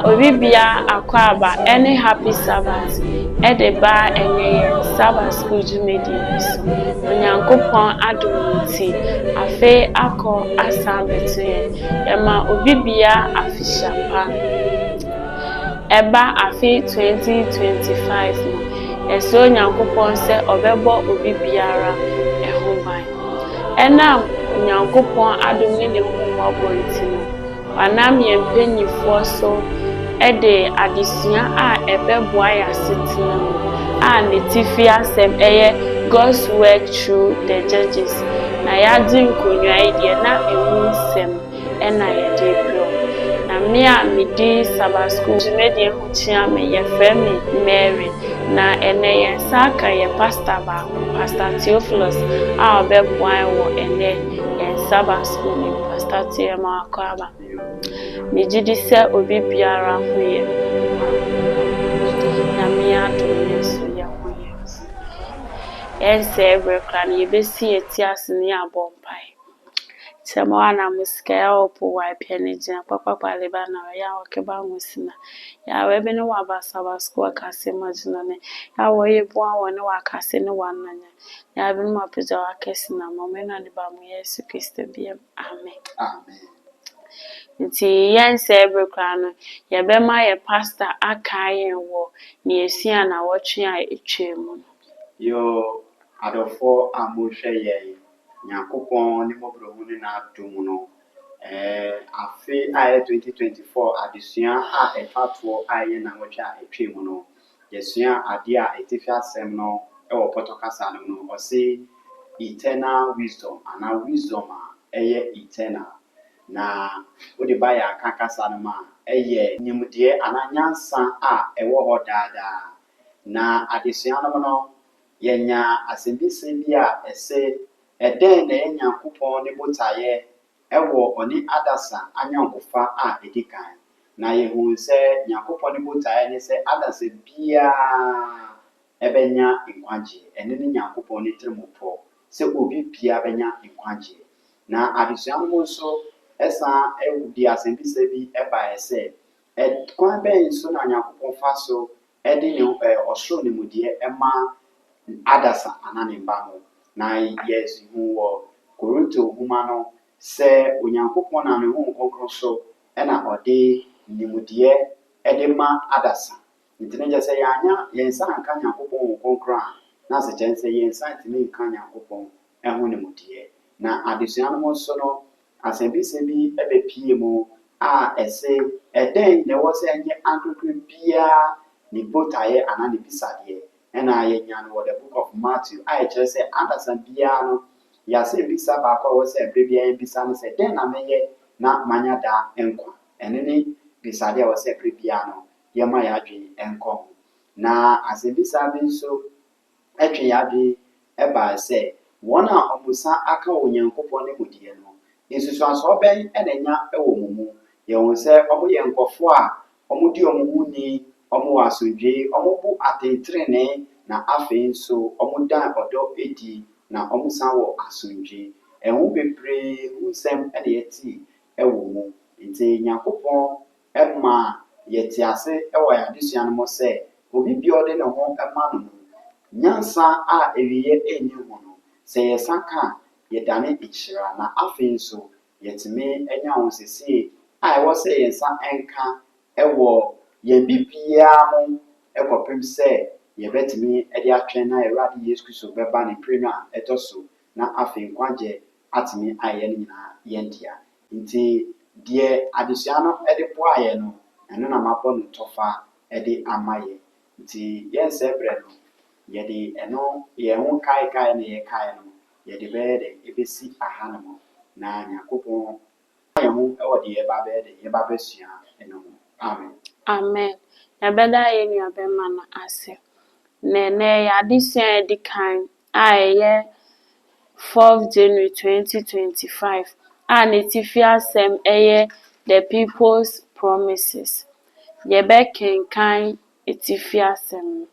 Obibia akwaba any happy Sabbath. Edeba enye Sabbath school jumedi so. Onyankopon adumunti afe akọ asambetuye. Yema obibia afishapa. Eba afe 2025 no. Eso onyankopon se obebo obibiara ehoban. Enam onyankopon adumni ne humabonti no. Wanam yempanyifo so ede adesua a ebeboa ya setina a netifi asem eye God's work through the judges na yadi nkonwa ide na emunsem ena yede bro na me a medi Sabbath school jumedi huchia me ye frame Mary na ene ye saka ye pastor ba Pastor Theophilus a obeboa wo ene ye Sabbath school ni Pastor Tiema akwaba Mijidi se obibiara huye. Na miya dole so ya huye. Yense ebrekra ni yebesi eti asini abompai. Temo ana musika ya opo wa epene jina papa leba na ya okeba musina. Ya webe ni wa basaba sko akase majina ne. Ya wo yebu awon ni wa akase ni wananya. Ya bi ma pija wa kesi na momena ni ba mu Yesu Kristo biem. Amen. Amen. Nti yense ebrekra no yebema ye pastor akaye wo ni esia na wotwe a etwemu Yo adofo amohwe ye Nyankopon ni mobrohu ni na adum no afe aye 2024 adesua a efato aye na wotwe a etwemu no yesua ade a etifi asem no ewo potokasa no o se eternal wisdom ana wisdom a eye eternal na odi ba ya kakasa no ma eye nyimde ananyansa a ewo ho daadaa na adesua no yenya asembise bi a ese eden na Nyankopon ne botaye ewo oni adasa anyankofa a edikan na yehu se Nyankopon ne botaye ne se adasa bia ebenya nkwaje ene ne Nyankopon ne tremopo se obi bia benya nkwaje na adesua no so esa ewudi asembise bi eba ese kwan ben so na Nyankopon fa so edi ne osoro ne mudie ema adasa anane mbamo na yes hu wo Korinto huma no se Onyankopon na ne hu konkro so ena ode nimudie ede ma adasa ntineje se yanya yensa anka Nyankopon konkro a na se chense yensa ntime nka Nyankopon ehu nimudie na adesua no so no asembise bi ebepie mu a ese eden ne wo se anye ankokre bia ni botaye anane bisade ena yenya no the book of Matthew I just say adasa bia no ya se bisa ba kwa wo se brebia bisa no se den na meye na manya da enkwa ene ni bisade wo se brebia no ye ma ya dwe enko na asebisa bi so etwe ya dwe eba se wona omusa aka Onyankopon ne mudie no nsusu aso ben enenya ewo mumu ye won se omo ye nkofo a omo di omo hu ni omo wasodwe omo bu atentrene na afe nso omo dan odo edi na omo san wo asodwe ehu bebre hunsem ene yeti ewo mu nti Nyankopon ema yeti ase ewo ya desua no mo se obi bi ode ne ho ema no nyansa a ewiye enyi ho no se yesaka yedane ichira na afe nso yetime enya ho sese a ewo se yensa enka ewo yen bibia mo ekopem se yebetimi ede atwen na Awurade Yesu Kristo beba ne prema etoso na afe nkwaje atimi aye ne nyina yendia nti die adesua no ede boa ye no eno na mabɔ no tofa ede amaye nti yense bre no yede eno ye ho kai na ye kai no yede bede ebesi ahanamo na Nyankopon ye ho ewo de ye ba bede ye ba besua eno amen amen na beda ye ni abema na ase nene ya adesua edikan a ye 4th January 2025 a netifi asem eye the people's promises yebe kenkan etifi asem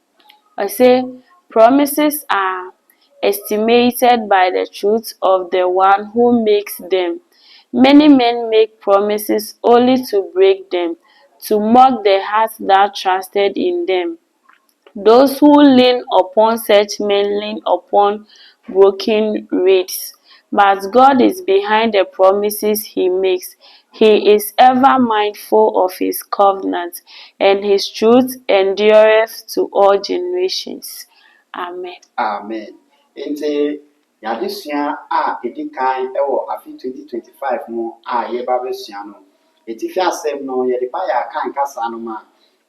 I say promises are estimated by the truth of the one who makes them. Many men make promises only to break them. to mock the hearts that trusted in them. Those who lean upon such men lean upon broken reeds. But God is behind the promises he makes. He is ever mindful of his covenant, and his truth endureth to all generations. Amen. Amen. Nti yadesua a edi kan ɛwɔ afi 2025 mu a yɛba bɛsua no. Etifi asɛm no yɛde ba yɛ akan kasa no ma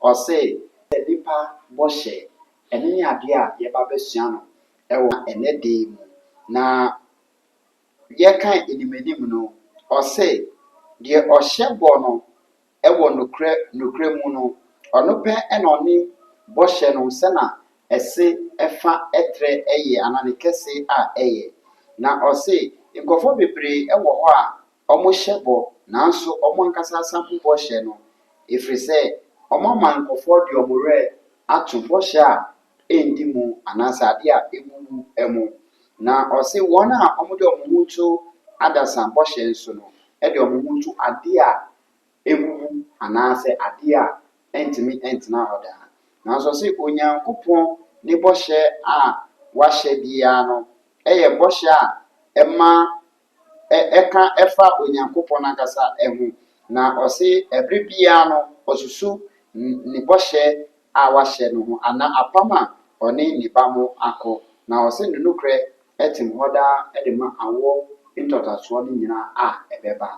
ɔse nipa bɔhyɛ ɛne ne adeɛ a yɛba bɛsua no ɛwɔ ɛnɛ de mu. Na yɛkan animanim no ɔse deɛ ɔhyɛ bɔ no ɛwɔ nokorɛ mu no ɔno pɛ ɛna ɔne bɔhyɛ no sɛna ɛse ɛfa ɛtrɛ ɛyɛ anane kɛse a ɛyɛ. Na ɔse nkurɔfoɔ bebree ɛwɔ hɔ a ɔmo hyɛ bɔ nanso ɔmo ankasa asa ho bɔhyɛ no ɛfiri sɛ ɔmo ama nkurɔfoɔ de ɔmo werɛ ato bɔhyɛ a ɛndi mu anaasɛ adeɛ a ɛbubu ɛmo. Na ɔse wɔn a ɔmo de ɔmo ho to adasa bɔhyɛ nso no ɛde ɔmo ho to adeɛ a ɛbubu anaasɛ adeɛ a ɛntumi ɛntena hɔ daa. Nanso ɔse Onyankopɔn ne bɔhyɛ a wahyɛ biara no ɛyɛ bɔhyɛ a ɛka ɛfa Onyankopɔn ankasa ɛho. Na ɔse ɛbere biara no ɔsusu ne bɔhyɛ a wahyɛ no ho ana apam a ɔne ne ba mo akɔ. Na ɔse ne nokorɛ ɛtem hɔ daa ɛde ma awɔ ntoatoasoɔ no nyinaa a ɛbɛba.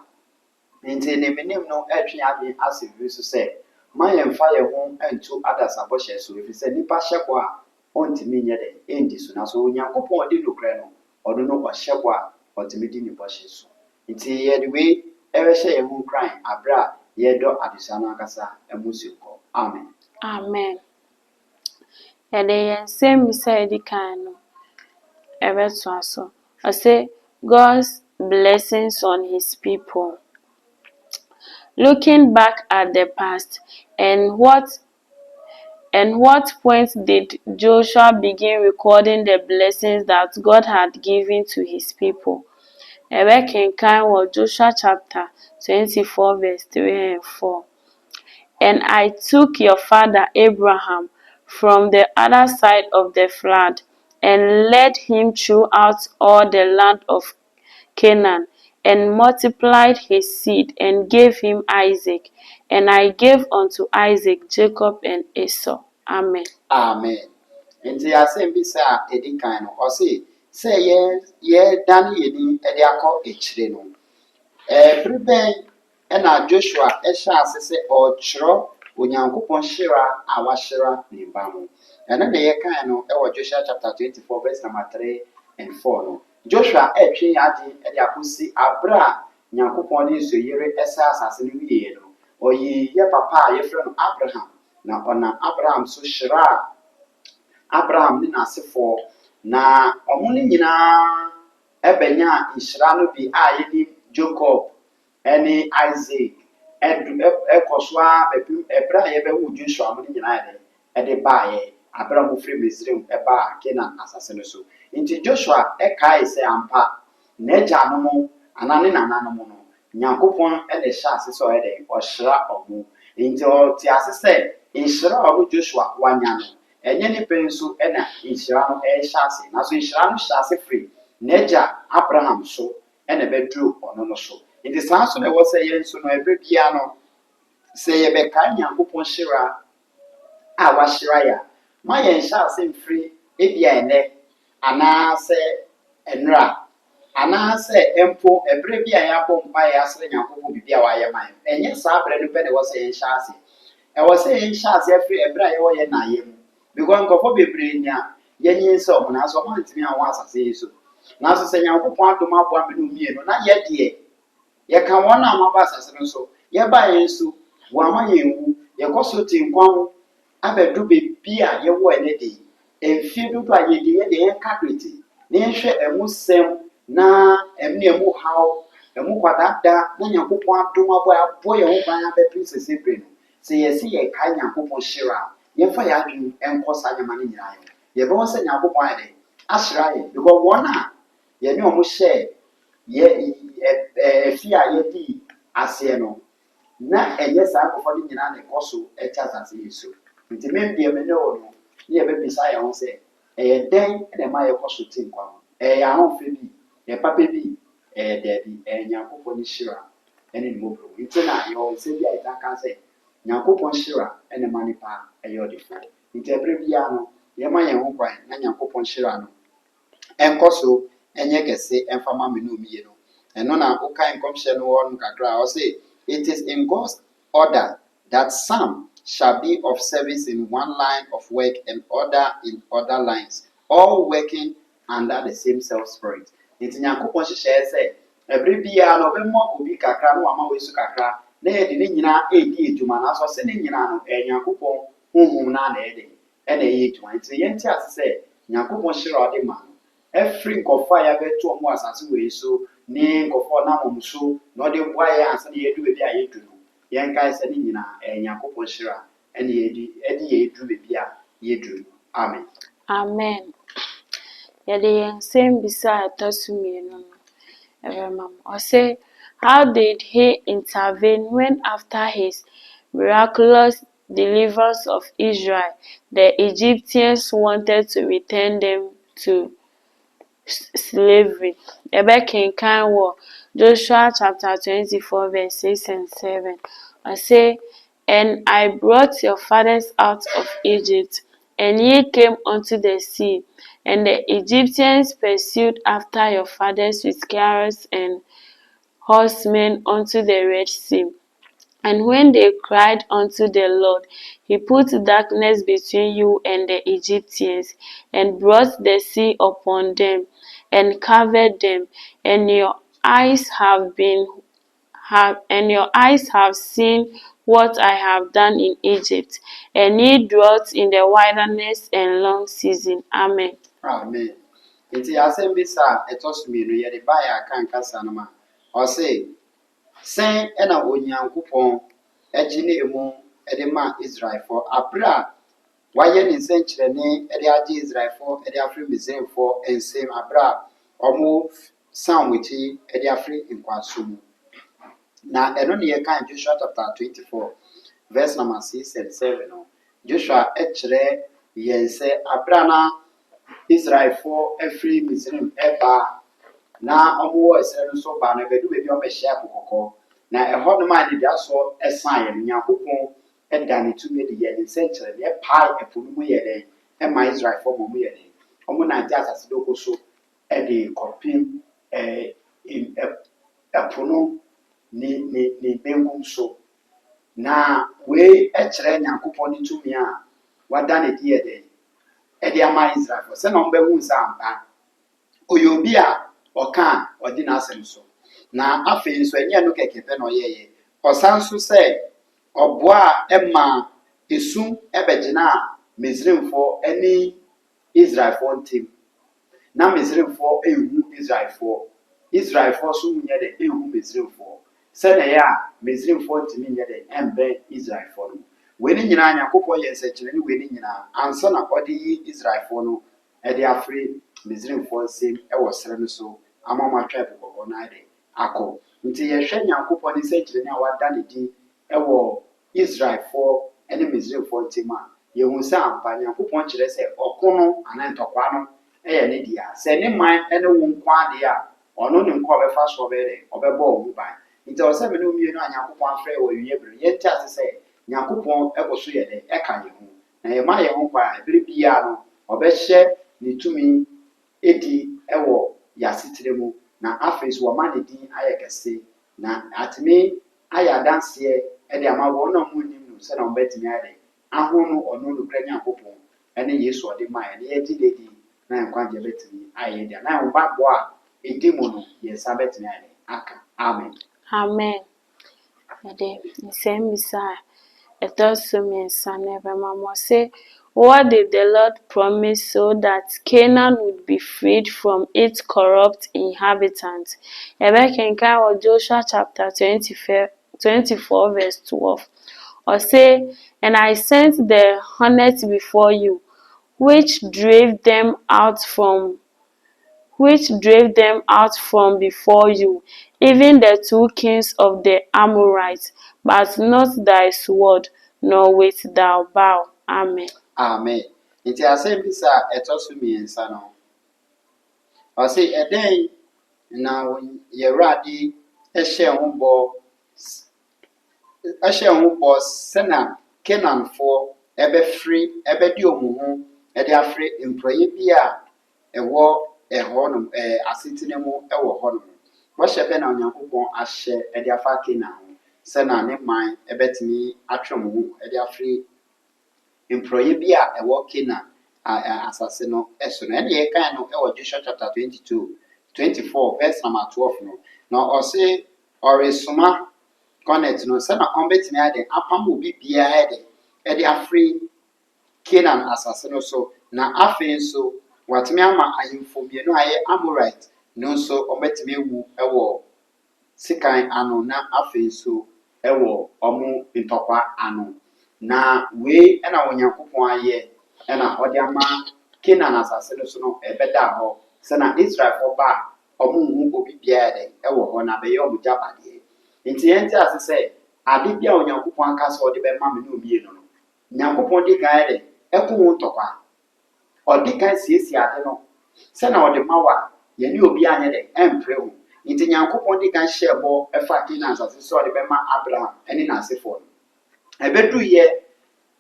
Nti ne menim no ɛtwe ade ase bi so sɛ ma yɛmfa yɛn ho nto adasa bɔhyɛ so ɛfiri sɛ nipa hyɛ bɔ a ɔntumi nyɛ dɛ ɛndi so. Na so Onyankopɔn ɔde nokorɛ no ɔno no ɔhyɛ bɔ a ɔtumi di ne bɔhyɛ so. Nti yɛde wei ɛbɛhyɛ yɛn ho nkran abere a yɛdɔ adesua no ankasa ɛmu si kɔ. Amen. Amen. Yɛde yɛn nsɛm bisa edi kan no ɛbɛtoa so. Ɔse God's blessings on his people. Looking back at the past, and what point did Joshua begin recording the blessings that God had given to his people? Ɛbɛkenkan wɔ Joshua chapter 24 verse 3 and 4. And I took your father Abraham from the other side of the flood and led him throughout all the land of Canaan, and multiplied his seed, and gave him Isaac. And I gave unto Isaac Jacob and Esau. Amen. Amen. Nti asɛm bi sɛ a edi kan no ɔse sɛ yɛdane yɛni ɛde akɔ akyire no ɛbere bɛn ɛna Joshua ɛhyɛ ase sɛ ɔrekyerɛ Onyankopɔn hyira a wahyira ne ba no. Ɛno na yɛkan no ɛwɔ Joshua chapter 24 verse number 3 and 4 no. Joshua ɛtwe ade ɛde akɔsi abere a Nyankopɔn de nsuyire ɛsɛ asase no wieɛ no ɔyi yɛ papa a yɛfrɛ no Abraham. Na ɔnam Abraham so hyira Abraham ne n'asefoɔ na ɔmo no nyinaa ɛbɛnya nhyira no bi a yɛde Jacob ɛne Isaac ɛkɔ so a bɛpem ɛbere a yɛbɛwo Joshua mo no nyinaa ɛde baayɛ abere a mofiri Misraim ɛbaa Canaan asase no so. Nti Joshua ɛkae sɛ ampa n'agyanom anaa ne nananom no Nyankopɔn ɛde hyɛ ase sɛ ɔyɛ ɔhyira ɔmo. Nti ɔte ase sɛ nhyira a ɔno Joshua wanya no ɛnyɛ ne pɛ nso ɛna nhyira no ɛhyɛ ase. Na so nhyira no hyɛ ase firi n'agya Abraham so ɛna ɛbɛduru ɔno no so. Nti saa nso na ɛwɔ sɛ yɛn nso no ɛbere biara no sɛ yɛbɛkae Nyankopɔn hyira a wahyira yɛ a ma yɛn hyɛ ase mfiri ebia ɛnɛ anaasɛ ɛnora anaasɛ mpo ɛbere bi a yɛabɔ mpaeɛ asrɛ Nyankopɔn biribi a wayɛ ma yɛn. Ɛnyɛ saa abere no pɛ na ɛwɔ sɛ yɛn hyɛ ase. Ɛwɔ sɛ yɛn hyɛ ase afiri ɛbere a yɛwɔ yɛn na yɛ mu. Because nkurɔfoɔ bebree nya yɛnyi nsɛ ɔmo nanso ɔmo antumi anwɔ asase yi so. Nanso sɛ Nyankopɔn adom aboa me no mmienu na yɛ deɛ yɛka wɔn a wɔaba asase no so yɛba yɛn so wɔama yɛn wu yɛkɔ so te nkwa ho abɛdu beebi a yɛwɔ ɛnɛ de mfie dodo a yɛde yɛn kakreti na yɛhwɛ ɛmu sɛm na ɛmu ɛmu haw ɛmu kwadada na Nyankopɔn adom aboa yɛn ho ban abɛpem sese bere no sɛ yɛsi yɛkae Nyankopɔn hyira yɛmfa yɛn adwene ɛnkɔ saa nneɛma no nyinaa yɛbɛwɔ sɛ Nyankopɔn ayɛ dɛ ahyira yɛn because wɔn a yɛne ɔmo hyɛ efie a yɛdi aseɛ no na ɛnyɛ saa nkɔfoɔ no nyinaa na ɛkɔ so ɛkyɛ asase yi so. Nti membie me ne wo no ne yɛbɛbisa yɛn ho sɛ ɛyɛ dɛn na ɛma yɛkɔ so te nkwa ho? Ɛyɛ ahomfɛ bi, yɛ papa bi, ɛyɛ daabi, ɛyɛ Nyankopɔn ne hyira ɛne ne mmɔborɔ. Nti na yɛwɔ nsɛm bi a yɛka ka sɛ Nyankopɔn hyira ɛne ma nipa ɛyɛ ɔdefoɔ. Nti ɛberɛ biara no yɛma yɛn ho kwan na Nyankopɔn hyira no ɛnkɔ so ɛnyɛ kɛse ɛmfa ma me ne omiye no. Ɛno na wokae nkɔmhyɛ no hɔ no kakra a ɔse it is in God's order that some shall be of service in one line of work and other in other lines, all working under the same self-spirit. Nti Nyankopɔn hyehyɛɛ sɛ ɛberɛ biara no ɔbɛma obi kakra na wama wei so kakra na yɛde ne nyinaa ɛredi adwuma nanso ɔsɛ ne nyinaa no ɛyɛ Nyankopɔn honhom no a na ɛyɛ adwuma. Nti yɛnte ase sɛ Nyankopɔn hyira ɔde ma no ɛfiri nkɔfoɔ a yɛabɛto ɔmo asase wei so ne nkɔfoɔ nam ɔmo so na ɔde boa yɛn ansa na yɛdu baabi a yɛdu no. Yɛnkae sɛ ne nyinaa ɛyɛ Nyankopɔn hyira ɛne yɛde yɛdu baabi a yɛdu no. Amen. Amen. Yɛde yɛn nsɛm bisa a ɛtɔ so mmienu no ɛbɛma mo. Ɔse, how did he intervene when after his miraculous deliverance of Israel, the Egyptians wanted to return them to slavery? Yɛbɛkenkan wɔ Joshua chapter 24 verse 6 and 7. Ɔse, and I brought your fathers out of Egypt, and ye came unto the sea, and the Egyptians pursued after your fathers with chariots and horsemen unto the Red Sea. And when they cried unto the Lord, he put darkness between you and the Egyptians, and brought the sea upon them, and covered them, and your eyes have seen what I have done in Egypt, and ye dwelt in the wilderness and long season. Amen. Amen. Nti asɛm bi sa a ɛtɔ so mmienu yɛde baeɛ aka nkasa no ma ɔse sɛn ɛna Onyankopɔn agye ne emu ɛde ma Israelfoɔ abere a wayɛ ne nsɛnkyerɛnne ɛde agye Israelfoɔ ɛde afiri Misraimfoɔ nsam abere a ɔmo san wɔn akyi ɛde afiri nkwaso mu. Na ɛno ne yɛka Joshua chapter 24 verse number 6 and 7 no. Joshua ɛkyerɛ yɛn sɛ abere a na Israelfoɔ afiri Misraim ɛba na ɔmo wɔ ɛsrɛ no so ba no ɛbɛdu baabi a ɔbɛhyɛ Po Kɔkɔɔ. Na ɛhɔ nom a anidasoɔ ɛsan yɛ no Nyankopɔn ɛda ne tumi de yɛ ne nsɛnkyerɛnne ɛpae ɛpo no mu yɛ dɛn ɛma Israelfoɔ ma ɔmo yɛ dɛn ɔmo nante asase doko so ɛde kɔpem ɛpo no ne benkum so. Na wei ɛkyerɛ Nyankopɔn ne tumi a wada ne di yɛ dɛn ɛde ama Israelfoɔ sɛ na ɔmo bɛhu nsa ampa ɔyɛ obi a ɔka a ɔde n'asɛm so. Na afei nso ɛnyɛ no kɛkɛ pɛ na ɔyɛyɛ ɔsan so sɛ ɔboa a ɛma esum ɛbɛgyina Misraimfoɔ ɛne Israelfoɔ ntam na Misraimfoɔ ehu Israelfoɔ so nyɛ dɛ ehu Misraimfoɔ sɛnea ɛyɛ a Misraimfoɔ ntumi nyɛ dɛ ɛmbɛn Israelfoɔ no. Wei ne nyinaa Nyankopɔn yɛ nsɛnkyerɛnne wei ne nyinaa ansa na ɔde yi Israelfoɔ no ɛde afiri Misraimfoɔ nsam ɛwɔ srɛ no so ama ɔmo atwa Po Kɔkɔɔ no ayɛ akɔ. Nti yɛhwɛ Nyankopɔn ne nsɛnkyerɛnne a wada ne din ɛwɔ Israelfoɔ ɛne Misraimfoɔ ntam a yɛhu sɛ ampa Nyankopɔn kyerɛ sɛ ɔko no anaa ntɔkwa no ɛyɛ ne dea. Sɛ ne man ɛne wo nko adeɛ a ɔno ne nko a ɔbɛfa so ɔbɛyɛ dɛ ɔbɛbɔ ɔmo ban. Nti ɔsɛ me ne mmienu a Nyankopɔn afrɛ wɔ awie bere yɛnte ase sɛ Nyankopɔn ɛkɔ so yɛ dɛ ɛka yɛn ho na yɛma yɛn ho kwan a ɛbere biara no ɔbɛhyɛ ne tumi edi ɛwɔ yɛasetena mu na afei so wɔma ne din ayɛ kɛse na atumi ayɛ adanseɛ ɛde ama wɔn a wɔn nim no sɛ na wɔbɛtumi ayɛ dɛ aho no ɔno nokura Nyankopɔn ɛne Yesu ɔde ma yɛn na yɛgye n'edi na yɛn nkwagye bɛtumi ayɛ deɛ na yɛn mpaebɔ a edi mu no yɛn nsa bɛtumi ayɛ dɛ aka. Amen. Amen. Yɛde nsɛm bisa a ɛtɔ so mmiɛnsa no ɛbɛma mo. Ɔse, what did the Lord promise so that Canaan would be freed from its corrupt inhabitants? Yɛbɛkenkan wɔ Joshua chapter 24 verse 12. Ɔse, and I sent the hornet before you, which drave them out which drave them out from before you, even the 2 kings of the Amorites, but not thy sword, nor wilt thou bow. Amen. Amen. Nti asɛm bi sa ɛtɔ so mmiɛnsa no. Ɔse ɛdɛn na Yɛwurade ɛhyɛ ho bɔ sɛna Kenaanfoɔ ɛbɛde ɔmo ho ɛde afrɛ mporɔyɛ bi a ɛwɔ ɛhɔnom asetena mu ɛwɔ hɔnom. Bɔhyɛ bɛ na Onyankopɔn ahyɛ ɛde afa Kenaan ho sɛna ne man ɛbɛtumi atwe ɔmo ho ɛde afrɛ mporɔyɛ bi a ɛwɔ Kenaan asase no ɛso no. Ɛna yɛkan no ɛwɔ Joshua chapter 24 verse number 12 no. Na ɔse ɔresoma Cornet no sɛna ɔmbɛtumi ayɛ apam obi biara ɛde afrɛ Kenaan asase no so. Na afei nso watumi ama ahemfo mmienu a ɛyɛ Amorite no nso ɔmbɛtumi ewu ɛwɔ sekan ano, na afei nso ɛwɔ ɔmo ntɔkwa ano. Na wei ɛna Onyankopɔn ayɛ ɛna ɔde ama Kenaan asase no so no ɛbɛda hɔ sɛna Israelfoɔ ba a ɔmo nhu obi biara ɛwɔ hɔ na bɛyɛ ɔmo gyapadeɛ. Nti yɛnte ase sɛ ade bi a Onyankopɔn aka sɛ ɔde bɛma me ne omienu no, Nyankopɔn di kan ɛko ho ntɔkwa. Ɔdi kan siesie ade no sɛna ɔde ma wa yɛne obi anyɛ ɛmpere ho. Nti Nyankopɔn di kan hyɛ bɔ ɛfa Kenaan asase sɛ ɔde bɛma Abraham ɛne n'asefoɔ no. Ɛbɛdu yɛ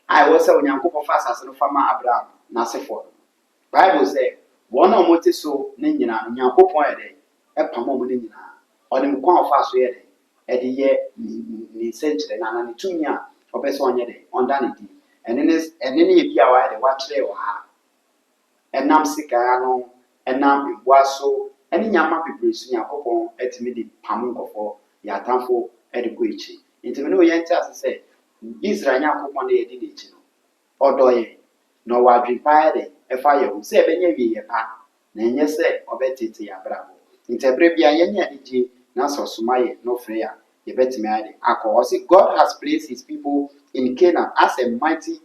a ɛwɔ sɛ Onyankopɔn fa asase no fa ma Abraham n'asefoɔ no. Bible sɛ wɔn a wɔte so ne nyinaa no Nyankopɔn ɛpam wɔn ne nyinaa. Ɔde mo kwan ɔfa so ɛde yɛ ne nsɛnkyerɛ na ne tumi a ɔpɛ sɛ ɔnyɛ ɔnda ne di. Ɛne ne yɛ bi a wakyerɛ wɔ ha. Ɛnam sika no, ɛnam mboa so, ɛne nyama bebree so Nyankopɔn ɛtumi de pam nkɔfoɔ yɛ atamfo ɛde kɔ akyi. Nti me ne yɛnte ase sɛ Israel Nyankopɔn de yɛdi n'akyi no, ɔdɔ yɛn na ɔwɔ adwene pa ɛfa yɛn ho sɛ ɛbɛnya wie pa na ɛnyɛ sɛ ɔbɛtete yɛn abrabɔ. Nti ɛberɛ bia yɛnyɛ anigye na sɛ ɔsoma yɛn na ɔfrɛ yɛn a yɛbɛtumi ayɛ akɔ. Ɔse God has placed his people in Canaan as a mighty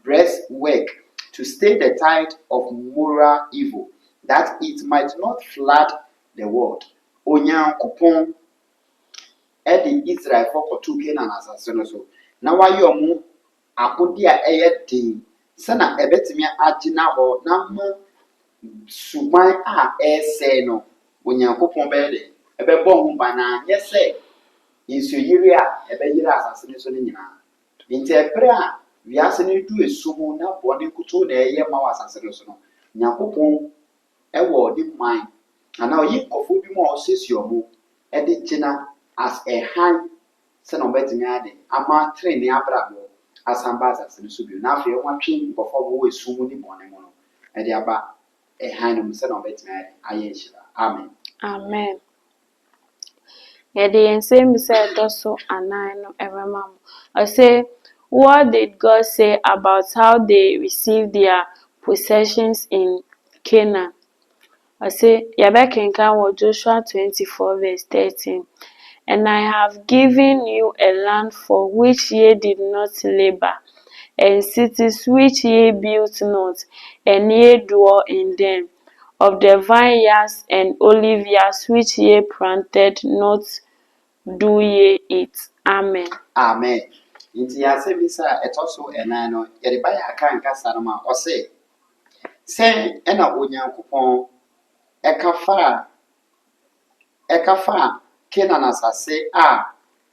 breastwork to stay the tide of moral evil, that it might not flood the world. Onyankopɔn ɛde Israelfoɔ kɔto Canaan asase no so na wayɛ ɔmo akode a ɛyɛ den sɛna ɛbɛtumi agyina hɔ na ma suban a ɛresɛe no Onyankopɔn ɛbɛbɔ ho ban na anyɛ sɛ nsuoyiri a ɛbɛyiri asase no so no nyinaa. Nti ɛberɛ a wiase no du esu mu na bɔne kutu na ɛyɛ ma wɔ asase no so no, Nyankopɔn ɛwɔ ne man anaa ɔyi nkɔfoɔ bi mu a ɔsiesie ɔmo ɛde gyina as ɛhan sɛna ɔbɛtumi ayɛ ama trenee abrabɔ asan ba asase no so bio. Na afei ɔmatwe nkɔfoɔ a wɔwɔ esu mu ne bɔne mu no ɛde aba ɛhan no mu sɛna ɔbɛtumi ayɛ nhyira. Amen. Amen. Yɛde yɛn nsɛmmisa ɛtɔ so 9 no ɛbɛma mo. Ɔse, what did God say about how they received their possessions in Canaan? Ɔse, yɛbɛkenkan wɔ Joshua 24 verse 13. And I have given you a land for which ye did not labor, and cities which ye built not, and ye dwell in them, of the vineyards and olive yards which ye planted not, do ye it. Amen. Amen. Nti asɛm bi sɛ ɛtɔ so 9 no yɛde ba yɛ aka nkasa no ma ɔse sɛ ɛna Onyankopɔn ɛka fa Canaan asase a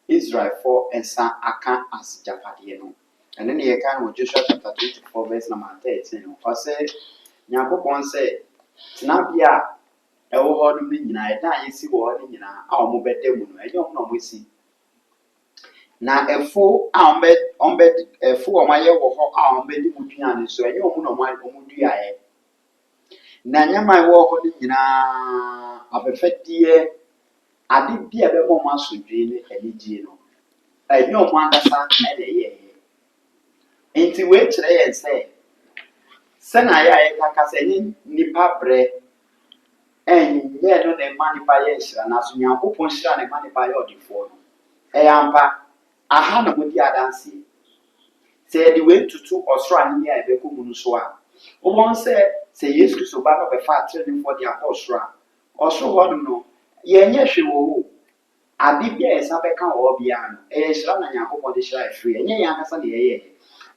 Israelfoɔ nsa aka as gyapadeɛ no. Ɛno ne yɛka no wɔ Joshua chapter 24 verse number 13 no. Ɔse Nyankopɔn sɛ tenabea a ɛwɔ hɔ no nyinaa ɛda a yɛsi wɔ hɔ no nyinaa a ɔmo bɛda mu no ɛnyɛ ɔmo na ɔmo si. Na ɛfo a ɔmo ayɛ wɔ hɔ a ɔmo bɛdi mu dua no so ɛnyɛ ɔmo na ɔmo duaeɛ. Na nneɛma a ɛwɔ hɔ no nyinaa afɛfɛdeɛ ade bi a ɛbɛma ɔmo asomdwee ne anigye no ɛnyɛ ɔmo ankasa ɛna ɛyɛɛyɛ. Nti wei kyerɛ yɛn sɛ sɛna ayɛ a yɛkaka sɛ ɛnyɛ nipa brɛ ɛnyɛ no na ɛma nipa yɛ nhyira na so Nyankopɔn hyira na ɛma nipa yɛ ɔdefoɔ no ɛyɛ ampa. Aha na mo di adanseɛ. Sɛ yɛde wei tutu ɔsoro ahenni a ɛbɛkɔ mu no so a wobɛhu sɛ sɛ yesu kristo ba no bɛfa atrenefoɔ de akɔ ɔsoro a ɔsoro hɔ no yɛnyɛ hwee wɔ hɔ ade bi a yɛsa bɛka wɔ hɔ biara no ɛyɛ hyira na nyankopɔn de hyira ɛfiri ɛnyɛ yɛn ankasa na yɛyɛ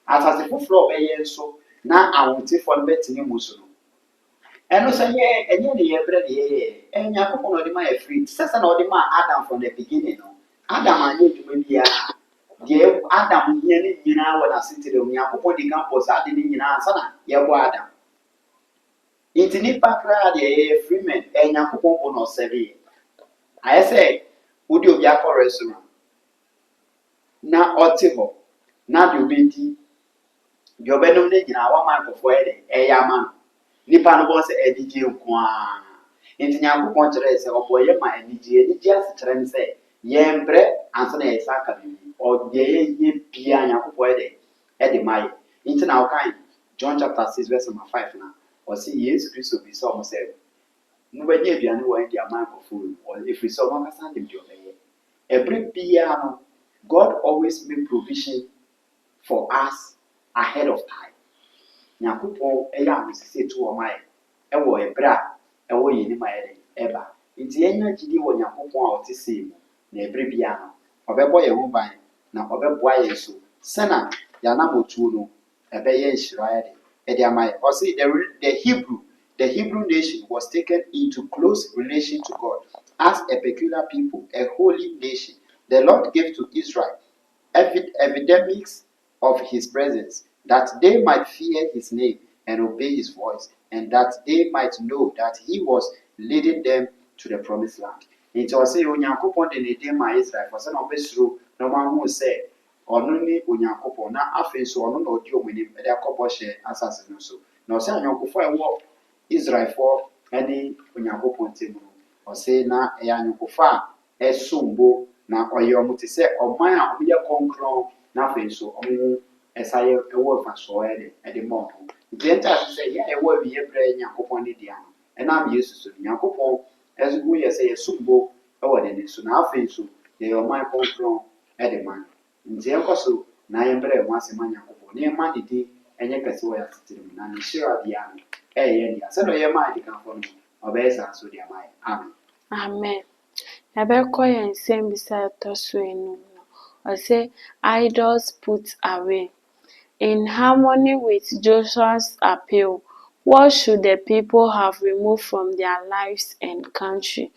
asase foforɔ a ɔbɛyɛ nso na ahotefoɔ no bɛtene mu so no ɛno sɛ ɛnyɛ ne yɛbrɛ ne yɛyɛ ɛyɛ nyankopɔn na ɔde ma yɛfiri sɛ na ɔde ma adam from the beginning no adam anyɛ adwuma biara deɛ adam hia ne nyinaa wɔ n'asetire mu nyankopɔn de ka bɔ saa ade ne nyinaa ansa na yɛbɔ adam nti nipa koraa deɛ yɛyɛ free men ɛyɛ nyankopɔn bɔ na ɔsɛbe ayɛ sɛ wode obi akɔ restaurant na ɔte hɔ na deɛ obɛdi deɛ ɔbɛnom no nyinaa wama nkɔfoɔ ɛyɛ ama no nipa no bɔ sɛ anigye nko ara nti nyankopɔn kyerɛ sɛ ɔbɔ ma anigye ase kyerɛ ne sɛ yɛmbrɛ ansa na yɛsa aka biribi ɔdeɛ yɛyɛ bia nyankopɔn ɛde ma yɛ nti na ɔkan John chapter 6 verse number 5 na ɔse yesu kristo bi sɛ ɔmo sɛ mobɛgye aduane wɔ ɛde ama nkɔfoɔ ɛfiri sɛ ɔno ankasa de deɛ ɔbɛyɛ ɛberɛ biara no God always make provision for us ahead of time nyankopɔn ɛyɛ ahosɛsɛ to ɔma yɛ ɛwɔ ɛberɛ a ɛwɔ yɛn anim a yɛde ɛba nti yɛnya gyidi wɔ nyankopɔn a ɔte sei mu na ɛberɛ biara no ɔbɛbɔ yɛn ho ban na ɔbɛboa yɛn so sɛna yɛanamotuo no ɛbɛyɛ nhyira ɛde ama yɛn ɔse the Hebrew nation was taken into close relation to God as a peculiar people, a holy nation. The Lord gave to Israel evidence of his presence, that they might fear his name and obey his voice, and that they might know that he was leading them to the promised land. Nti ɔsɛ onyankopɔn de ne din ma Israel fɔ sɛ na ɔbɛsuro na ɔmahu sɛ ɔno ne onyankopɔn na afei nso ɔno na ɔdi ɔmo anim ɛde akɔbɔ hyɛ asase no so na ɔsɛ anyɔnkofoɔ a ɛwɔ Israelfoɔ ɛne onyankopɔn ntam no ɔsɛ na ɛyɛ anyɔnkofoɔ a ɛsom bo na ɔyɛ ɔmo te sɛ ɔman a ɔmo yɛ kɔnkrɔn na afei nso ɔmo ɛsa yɛ ɛwɔ mfasoɔ ɛde ma ɔmo nti ɛnta ase sɛ yɛ a ɛwɔ awie brɛ nyankopɔn ne deɛ no ɛnam yesu so nyankopɔn ɛso hu yɛ sɛ yɛsom bo ɛwɔ n'ani so na afei nso yɛyɛ ɔman kɔnkrɔn ɛde ma nti ɛnkɔ so na yɛmbrɛ ɛho ase ma nyankopɔn na yɛma ne din ɛnyɛ kɛse wɔ yɛ asetire mu na ne hyira biara no ɛyɛ nea sɛdeɛ ɔyɛ maa adikanfoɔ no ɔbɛyɛ saa so de ama yɛ amen Amen. Yɛbɛkɔ yɛn nsɛm bisa ɛtɔ so enum no. Ɔsɛ idols put away. In harmony with Joshua's appeal, what should the people have removed from their lives and country?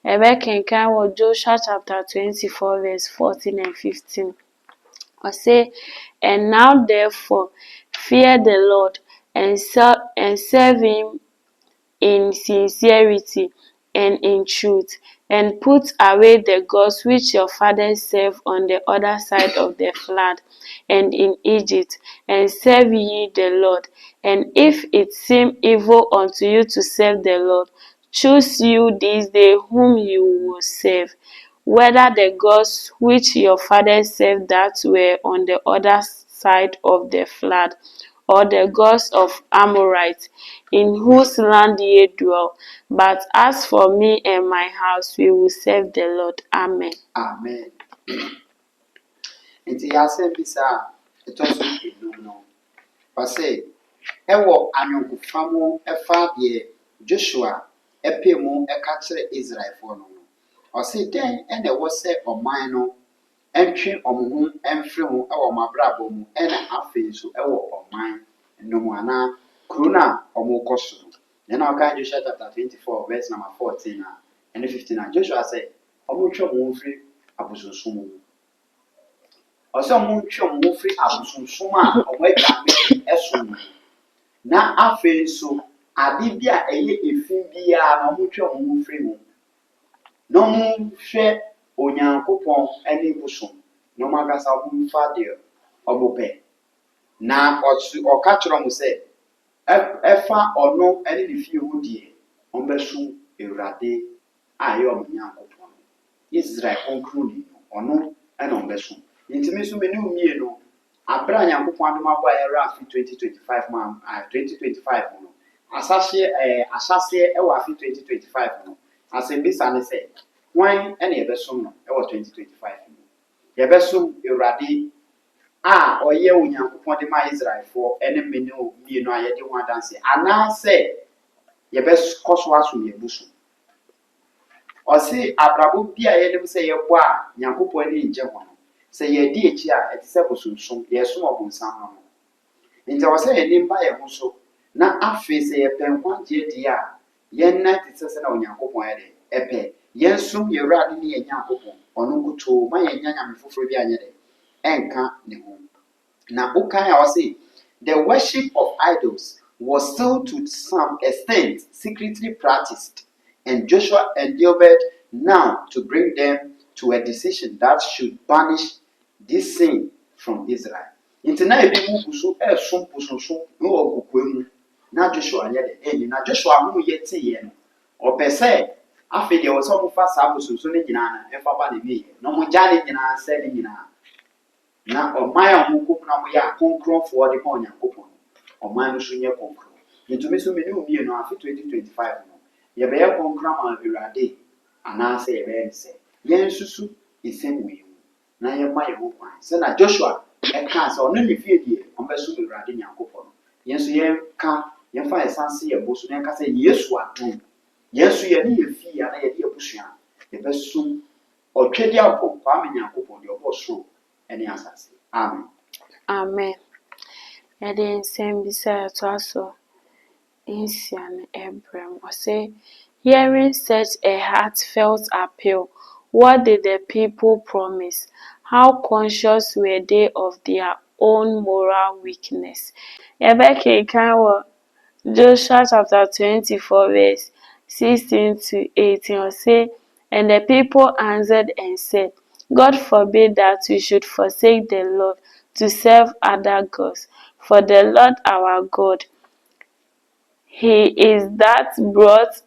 Yɛbɛkenkan wɔ Joshua chapter 24 verse 14 and 15. Ɔsɛ, and now therefore fear the Lord and serve him in sincerity and in truth, and put away the gods which your fathers served on the other side of the flood and in Egypt, and serve ye the Lord. And if it seem evil unto you to serve the Lord, choose you this day whom you will serve, whether the gods which your fathers served that were on the other side of the flood, or the gods of Amorites, in whose land ye dwell. But as for me and my house, we will serve the Lord. Amen. amen nti yɛasɛm bisa a ɛtɔ so enum no ɔsɛ ɛwɔ anyɔnkofa mu ɛfa deɛ Joshua ɛpɛ mu ɛka kyerɛ Israelfoɔ no ɔsɛ dɛn ɛna ɛwɔ sɛ ɔman no ɛntwe ɔmo ho ɛmfiri ho ɛwɔ ɔmo abrabɔ mu ɛna afei nso ɛwɔ ɔman no mu anaa kuro no a ɔmo kɔ so no ɛna ɔka Joshua chapter 24 verse number 14 a ɛne 15 a Joshua sɛ ɔmo ntwe ɔmo ho mfiri abosonsom mu ɔsɛ ɔmo ntwe ɔmo ho mfiri abosonsom a ɔmo agya ɛsom no na afei nso ade bi a ɛyɛ efi biara na ɔmo ntwe ɔmo ho mfiri mu na ɔmo hwɛ Onyankopɔn ɛne bosom na ɔmo akasa ɔmo mfa deɛ ɔmo pɛ na ɔka kyerɛ ɔmo sɛ ɛfa ɔno ɛne ne fie ho deɛ ɔmo bɛsom Awurade a ɛyɛ ɔmo Nyankopɔn Israel kronkronni no ɔno ɛna ɔmo bɛsom nti me nso me ne wo mmienu abere a Nyankopɔn adom abɔ a yɛwɔ afe 2025 mu 2025 mu no ahyɛseɛ ɛwɔ afe 2025 no asɛmbisa ne sɛ wɔn ɛna yɛbɛsom no ɛwɔ 2025 mu yɛbɛsom Awurade ɔyɛ Onyankopɔn de ma Israelfoɔ ɛne me ne wo mmienu a yɛde ho adanse anaasɛ yɛbɛkɔ so asom yɛn bo so. Ɔse abrabɔ bi a yɛde sɛ yɛbɔ a Nyankopɔn ani ngye ho no, sɛ yɛdi akyi a ɛte sɛ bosonsom yɛsom ɔbonsam no. Nti ɛwɔ sɛ yɛde mba yɛn ho so na afei sɛ yɛpɛ nkwagyeɛ deɛ a yɛnna te sɛ na Onyankopɔn yɛ de ɛpɛ yɛnsom Yɛwurade ne yɛn Nyankopɔn ɔno nkutoo ma yɛnya nyame foforɔ bi anyɛ de ɛnka ne ho. Na wokan a ɔse the worship of idols was still to some extent secretly practiced, and Joshua endeavored now to bring them to a decision that should banish this sin from Israel. Nti na ebi mu gu so ɛsom bosonsom wɔ nkokoa mu na Joshua nyɛ de ɛni na Joshua ho yɛ teeɛ no ɔpɛ sɛ afei deɛ wɔ sɛ ɔmofa saa bosonsom no nyinaa no ɛfa ba ne wie na ɔmo gya ne nyinaa sɛ ne nyinaa na ɔman a ɔmo nkokora mo yɛ akronkronfoɔ de ma Onyankopɔn ɔman no so nyɛ kronkron. Ntumi so me ne wo mmienu afe 2025 no yɛbɛyɛ kronkron ma Awurade anaasɛ yɛbɛyɛ ne sɛ yɛnsusu nsɛm wɔ yɛn mu na yɛmma yɛn ho kwan sɛna Joshua ɛka sɛ ɔno ne fie deɛ ɔmbɛsom Awurade Nyankopɔn no. Yɛn nso yɛmfa yɛsanse yɛn bo so na yɛnka sɛ Yesu adom yɛn nso yɛne yɛn fie ana yɛde yɛbusua yɛbɛsom Ɔtwɛdiafo Kwame Nyankopɔn deɛ ɔbɔ soro ɛne asase. Amen. Amen. Yɛde nsɛm bi sɛ ɛtoa so nsia no ɛbrɛ mu. Ɔse, hearing such a heartfelt appeal, what did the people promise? How conscious were they of their own moral weakness? Yɛbɛkenkan wɔ Joshua chapter 24 verse 16 to 18. Ɔse, and the people answered and said, God forbid that we should forsake the Lord to serve other gods. For the Lord our God, He is that brought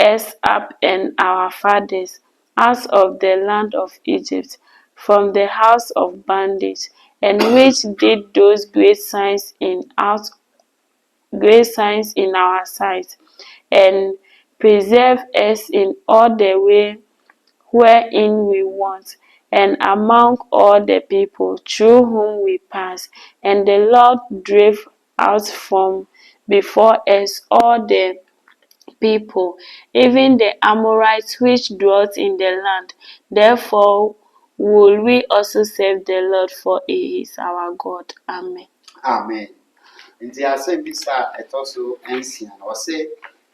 us up and our fathers out of the land of Egypt, from the house of bondage, and which did those great signs in our sight, and preserve us in all the way wherein we want, and among all the people through whom we pass. And the Lord drave out from before us all the people, even the Amorites which dwelt in the land. Therefore will we also serve the Lord, for He is our God. Amen. Amen. Nti asɛm bi sa ɛtɔ so nsia na ɔse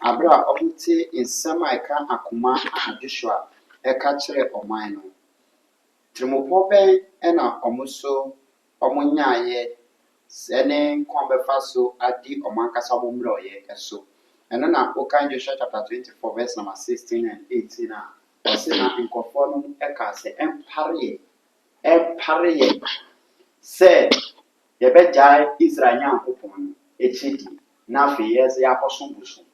abere a ɔmote nsɛm a ɛka akoma a Joshua ɛka kyerɛ ɔman no tirimopɔ bɛn ɛna ɔmo so ɔmo nyaayɛ ɛne nkɔn bɛfa so adi ɔmo ankasa ɔmo mmerɛ ɔyɛ ɛso ɛno na wokan Joshua chapter 24 verse number 16 and 18 a ɔse na nkɔfoɔ no ɛka sɛ ɛmpareɛ sɛ yɛbɛgyae Israel Nyankopɔn no akyidi na afei yɛsɛ yɛakɔsom bosom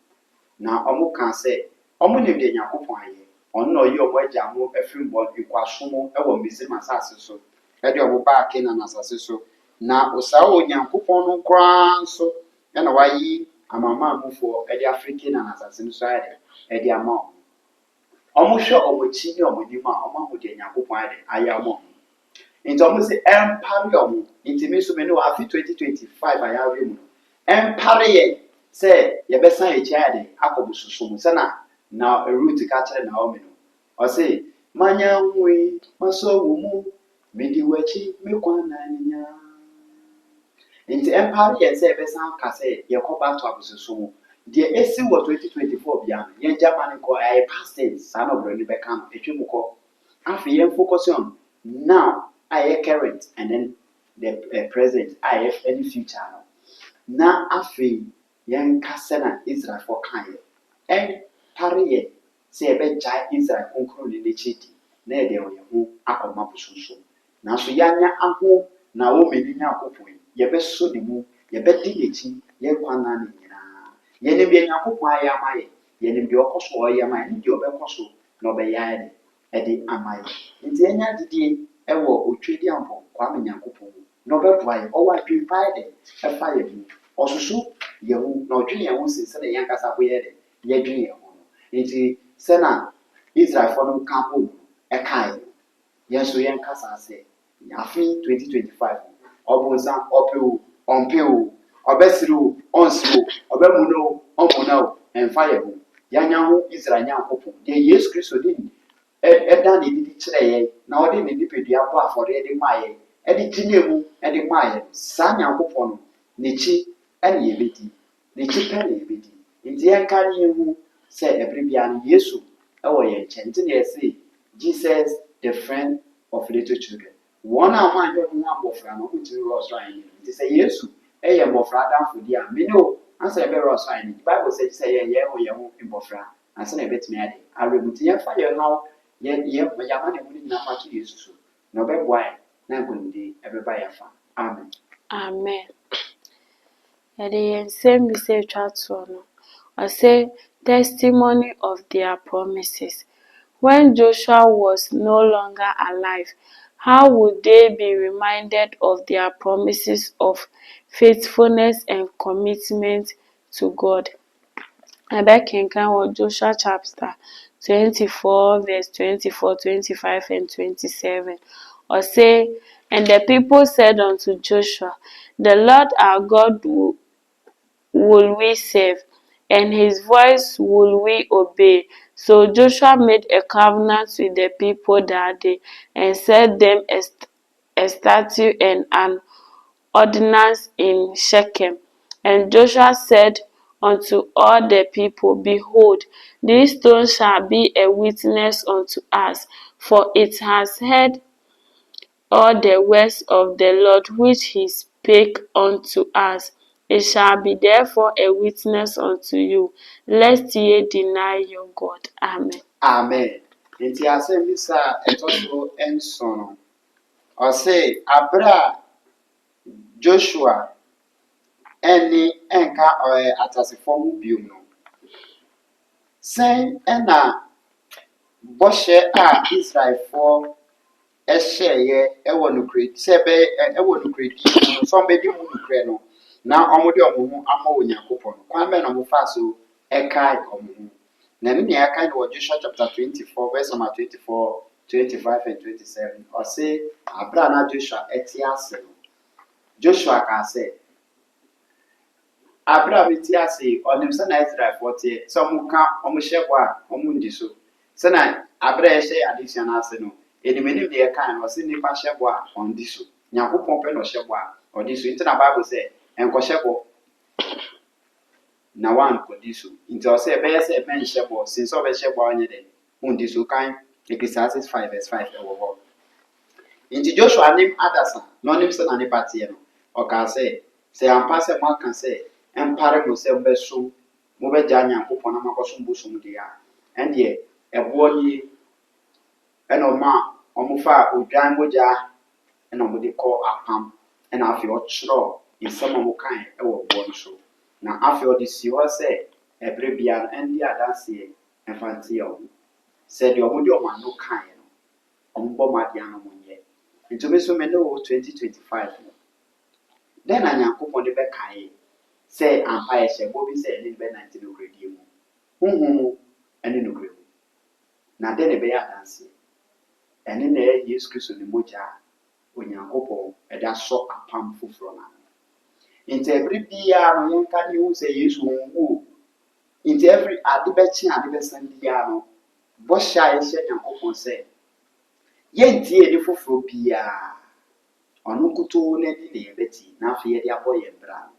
na ɔmo ka sɛ ɔmo nim deɛ Nyankopɔn ayɛ ɔno na ɔyɛ ɔmo agya mo afiri nkwasom ɛwɔ Misraim asase so ɛde ɔmo baa Canaan asase so na ɔsaa wɔ Nyankopɔn no koraa nso ɛna wayi amamaamufoɔ ɛde afiri Canaan asase no so ayɛ ɛde ama ɔmo hwɛ ɔmo akyi ne ɔmo anim a ɔmo ahu deɛ Nyankopɔn ayɛ ama ɔmo. Nti ɔmo sɛ ɛmpare ɔmo nti me so me ne wɔ afe 2025 a yɛawe mu no ɛmpare yɛ sɛ yɛbɛsan akyi ayɛ de akɔ bososom sɛna na Ruth ka kyerɛ Naomi no ɔse manya nwoe masɔ wɔ mu medi w'akyi me kwan na nyinaa. Nti ɛmpare yɛ sɛ yɛbɛsan ka sɛ yɛkɔba to abososom mu deɛ esi wɔ 2024 bia no yɛngya ma no nkɔ ɛyɛ past tense saa na ɔbrɛni bɛka no ɛtwa mu kɔ afei yɛn focus on now a current and then the present a any future no na afei yɛn kasa na Israel for kan yɛ ɛmpare yɛ sɛ yɛbɛgyae Israel konkron ne n'akyi di na yɛde yɛn ho akɔma bosonsom nanso yɛanya aho na wɔmɛni Nyankopɔn yɛbɛso ne mu yɛbɛdi n'akyi yɛn kwan na ne nyinaa yɛnim deɛ Nyankopɔn ayɛ ama yɛ yɛnim deɛ ɔkɔ so ɔyɛ ama yɛ ne deɛ ɔbɛkɔ so na ɔbɛyɛ ayɛ ɛde ama yɛ nti yɛnya adidie ɛwɔ Otwediafo Kwame Nyankopɔn mu na ɔbɛboa yɛ ɔwɔ adwene pa yɛ de ɛfa yɛ mu ɔsoso yɛn ho na ɔdwene yɛn ho sɛ sɛdeɛ yɛn ankasa yɛ de yɛdwene yɛn ho no nti sɛna Israelfoɔ no ka ho ɛkae yɛn nso yɛn kasa sɛ afe 2025 ɔbonsam ɔpɛ o ɔmpɛ o ɔbɛsere o ɔnsere o ɔbɛmuna o ɔmuna o ɛmfa yɛ ho yɛanya ho Israel Nyankopɔn deɛ Yesu Kristo de ɛda ne didi kyerɛ yɛn na ɔde ne nipadua bɔ afɔre de maa yɛn ɛde gyina mu ɛde maa yɛn saa Nyankopɔn no n'akyi ɛna yɛbɛdi n'akyi pɛ na yɛbɛdi nti yɛnka ne yɛhu sɛ ɛbere biara no Yesu ɛwɔ yɛn nkyɛn nti na yɛse Jesus the friend of little children wɔn a wɔn anyɛ ho abɔfra no wɔntumi wɔ ɔsoro ahenni nti sɛ Yesu ɛyɛ mmɔfra adamfo di a mene o ansa yɛbɛwɔ ɔsoro ahenni Bible sɛ yɛn ho mmɔfra ansa na yɛbɛtumi ade awerɛmu nti yɛmfa yɛn haw yɛama ne ho no nyinaa fa to Yesu so na ɔbɛboa yɛn na nkonimdie ɛbɛba yɛn fa amen. Amen. Yɛde yɛn nsɛm bi sɛ atwa toɔ no, ɔsɛ testimony of their promises. When Joshua was no longer alive, how would they be reminded of their promises of faithfulness and commitment to God? Ɛbɛkenkan wɔ Joshua chapter 24 verse 24, 25 and 27. Ɔsɛ, and the people said unto Joshua, the Lord our God will we serve, and his voice will we obey. So Joshua made a covenant with the people that day, and set them a statute and an ordinance in Shechem. And Joshua said unto all the people, behold, this stone shall be a witness unto us, for it has heard all the words of the Lord which he spake unto us. It shall be therefore a witness unto you, lest ye deny your God. Amen. Amen. Nti asɛm bi sa ɛtɔ so nson no ɔse abere a Joshua ɛne ɛnka atasefoɔ mu biom no sɛn ɛna bɔhyɛ a Israelfoɔ ɛhyɛeɛ ɛwɔ nokorɛ sɛ ɛwɔ nokorɛdie mu no sɛ ɔmbɛdi mu nokorɛ no na ɔmode ɔmo ho ama Onyankopɔn no kwan bɛn na ɔmo fa so ɛkae ɔmo ho na ne nea ɛkae no wɔ Joshua chapter 24 verse number 24, 25 and 27 ɔse abere a na Joshua ɛte ase no Joshua kaa sɛ abere a mete ase ɔnim sɛ na Israelfoɔ teɛ sɛ ɔmo hyɛ bɔ a ɔmo ndi so sɛ na abere a ɛhyɛ adesua no ase no enim deɛ ɛkae no ɔse nipa hyɛ bɔ a ɔndi so Nyankopɔn pɛ na ɔhyɛ bɔ a ɔdi so nti na Bible sɛ ɛnkɔhyɛ bɔ na wankɔdi so nti ɔsɛ ɛbɛyɛ sɛ ɛbɛnhyɛ bɔ sin sɛ ɔbɛhyɛ bɔ a ɔnyɛ dɛ ɔndi so kan Ecclesiastes 5 verse 5 ɛwɔ hɔ nti Joshua nim adasa na ɔnim sɛ na nipa teɛ no ɔkaa sɛ ampa sɛ moaka sɛ ɛmpare mo sɛ mobɛsom mobɛgya Nyankopɔn na makɔsom bosom deɛ a ɛndeɛ ɛboɔ nie ɛna ɔmo fa odwan mogya ɛna ɔmo de kɔ apam ɛna afei ɔkyerɛw nsɛm a ɔmo kae ɛwɔ boɔ no so na afei ɔde si hɔ sɛ ɛbere bia no ɛndi adanseɛ ɛmfa nteɛ ɔmo sɛ deɛ ɔmo de ɔmo ano kae no ɔmo bɔ mo adeɛ ano mo nyɛ nti me so me ne wɔ 2025 no dɛn na Nyankopɔn de bɛkae sɛ ampa yɛhyɛ bɔ bi sɛ ɛne bɛnante nokorɛdie mu honhom ɛne nokorɛ mu na dɛn na ɛbɛyɛ adanseɛ ɛne na ɛyɛ Yesu Kristo ne mogya a Onyankopɔn ɛde asɔ apam foforɔ no ano nti ɛbere biara no yɛnka ne ho sɛ Yesu nwuo nti every ade bɛkye ade bɛsan biara no bɔhyɛ a yɛhyɛ Nyankopɔn sɛ yɛntie ne foforɔ biara ɔno nkutoo n'ani na yɛbɛtie na afei yɛde abɔ yɛn bra no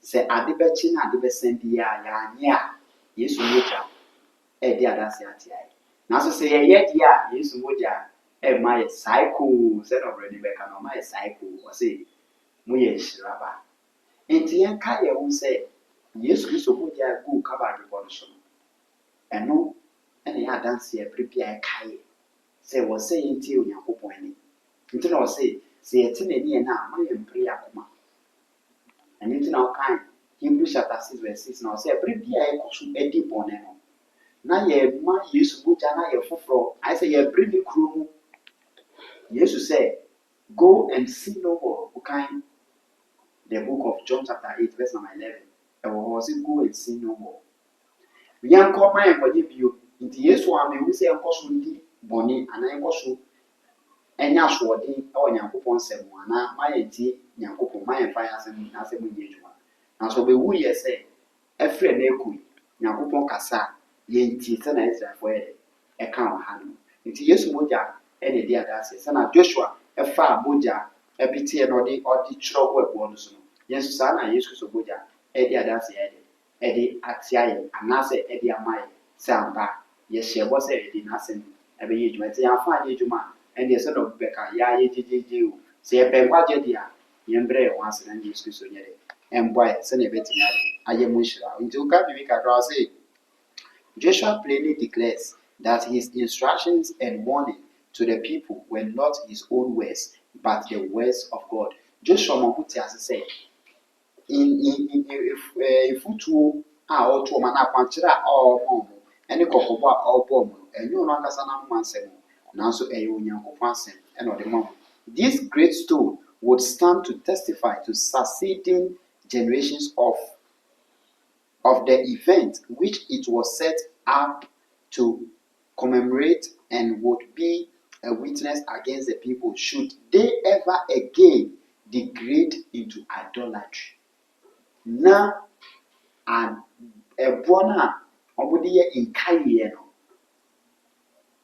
sɛ ade bɛkye na ade bɛsan biara yɛanyɛ a Yesu mogya ɛde adanse ate ayɛ nanso sɛ yɛyɛ deɛ a Yesu mogya ɛma yɛ cycle sɛ na ɔbrɛ ne bɛka no ɔma yɛ cycle ɔsɛ moyɛ nhyira ba nti yɛnka yɛn ho sɛ Yesu Kristo mogya gu kabadebɔ no so no ɛno ɛna yɛ adanse ɛbere bi a ɛkaeɛ sɛ wɔsɛ yɛntie Onyankopɔn ani nti na ɔsɛ sɛ yɛte n'ani ɛna a ma yɛmpere yɛ akoma ɛno nti na ɔkae Hebrews chapter 6 verse 6 na ɔsɛ ɛbere bi a yɛkɔ so adi bɔne no na yɛma Yesu mogya na yɛ foforɔ ayɛ sɛ yɛbere ne kuro mu Yesu sɛ go and sin no more ɔkae the book of John chapter 8 verse number 11 ɛwɔ hɔ ɔsɛ go and sin no more yɛnkɔ ma yɛnkɔgye bio nti Yesu amehu sɛ yɛnkɔ so ndi bɔne anaa yɛnkɔ so ɛnyɛ asoɔden ɛwɔ nyankopɔn nsɛm mu anaa ma yɛntie nyankopɔn ma yɛmfa yɛn asɛm nyɛ adwuma nanso ɔbɛwu yɛ sɛ ɛfiri ɛna ɛkɔ yi nyankopɔn kasa a yɛntie sɛna Israelfoɔ yɛ ɛka wɔ ha no nti Yesu mogya ɛna ɛdi adanseɛ sɛna Joshua ɛfaa mogya ɛpiteɛ na ɔde twerɛ wɔ ɛboɔ no so no yɛn nso saa na Yesu Kristo mogya ɛdi adanseɛ ɛde atia yɛn anaasɛ ɛde ama yɛn sɛ ampa yɛhyɛ bɔ sɛ yɛde n'asɛm ɛbɛyɛ adwuma nti yɛamfa anyɛ adwuma a ɛndeɛ sɛ na ɔbɛka yɛayɛ gyegyegye o sɛ yɛpɛ nkwagye deɛ a yɛmbrɛ yɛn ho ase na Yesu Kristo nyɛ dɛ ɛmboa yɛn sɛnea yɛbɛtumi ayɛ mu nhyira nti woka biribi kakra wɔ sɛ Joshua plainly declares that his instructions and warning to the people were not his own words but the words of God. Joshua mɔko te ase sɛ mfutuo a ɔreto ɔma no akwankyerɛ a ɔrema ɔmo ɛne kɔkɔbɔ a ɔrebɔ ɔmo no ɛnyɛ ɔno ankasa n'anoma nsɛm nanso ɛyɛ Onyankopɔn asɛm ɛna ɔde ma ɔmo. This great stone would stand to testify to succeeding generations of the event which it was set up to commemorate and would be a witness against the people should they ever again degrade into idolatry. Na ɛboɔ no a ɔmode yɛ nkaeɛ no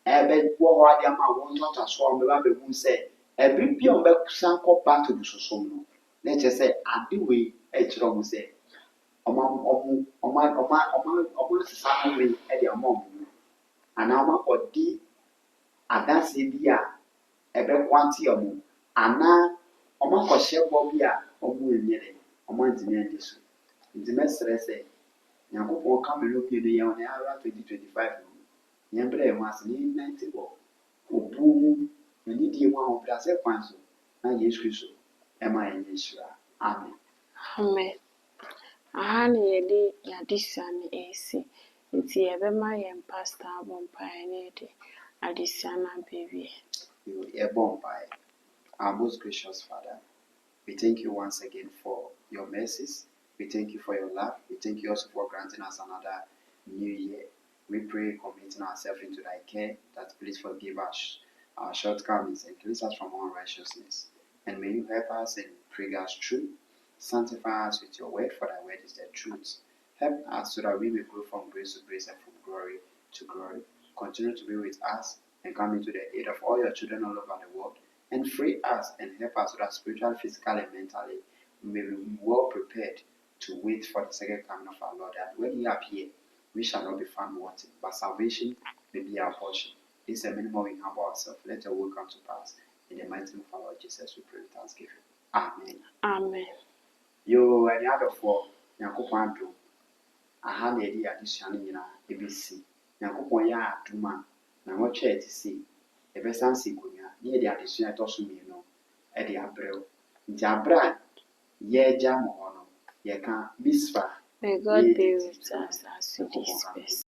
ɛbɛwɔ hɔ ade ama wɔn ntoatoasoɔ a ɔmbɛba bɛhu sɛ ɛbere bi a ɔmbɛsan kɔ back to bososom no na kyerɛ sɛ ade wei ɛkyerɛ ɔmo sɛ ɔmo sesa no wei ɛde ama ɔmo no anaa ɔmo akɔdi adanseɛ bi a ɛbɛkwante ɔmo anaa ɔmo akɔhyɛ bɔ bi a ɔmo nyɛ dɛ ɔmo antumi andi so nti mɛsrɛ sɛ Nyankopɔn ka mmerɛ mmienu yɛn wɔ ne ara 2025 no yɛmbrɛ yɛn ho ase na yɛnnante wɔ obuo mu anidie mu ahobrɛasɛ kwan so na Yesu Kristo ɛma yɛn nyɛ nhyira. Amen. Amen. Aha na yɛde yɛadesua no ɛresi nti yɛbɛma yɛn pastor abɔ mpaeɛ na yɛde adesua no abɛwie. Yɛbɔ mpaeɛ. Our most gracious Father, we thank you once again for your mercies. We thank you for your love. We thank you also for granting us another new year. We pray, committing ourselves into thy care, that please forgive us our shortcomings and cleanse us from all unrighteousness. And may you help us and bring us true. Sanctify us with your word, for thy word is the truth. Help us so that we may grow from grace to grace and from glory to glory. Continue to be with us and come into the aid of all your children all over the world. And free us and help us so that spiritually, physically, and mentally we may be well prepared to wait for the second coming of our Lord. That when he appear, we shall not be found wanting, but salvation may be our portion. This is a minimum we humble ourselves. Let your will come to pass. In the mighty name of our Lord Jesus, we pray with thanksgiving. Amen. Amen. Yo, any other for Nyankopɔn adom. Aha na yɛde adesua no nyinaa ɛbɛsi. Nyankopɔn yɛ adom a na wɔtwɛ ɛte sei. Yɛbɛsan si nkonnwa na yɛde adesua ɛtɔ so mmienu ɛde abrɛw. Nti abrɛ a yɛregya mo hɔ no, yɛka misfa. May God be with us as we disperse.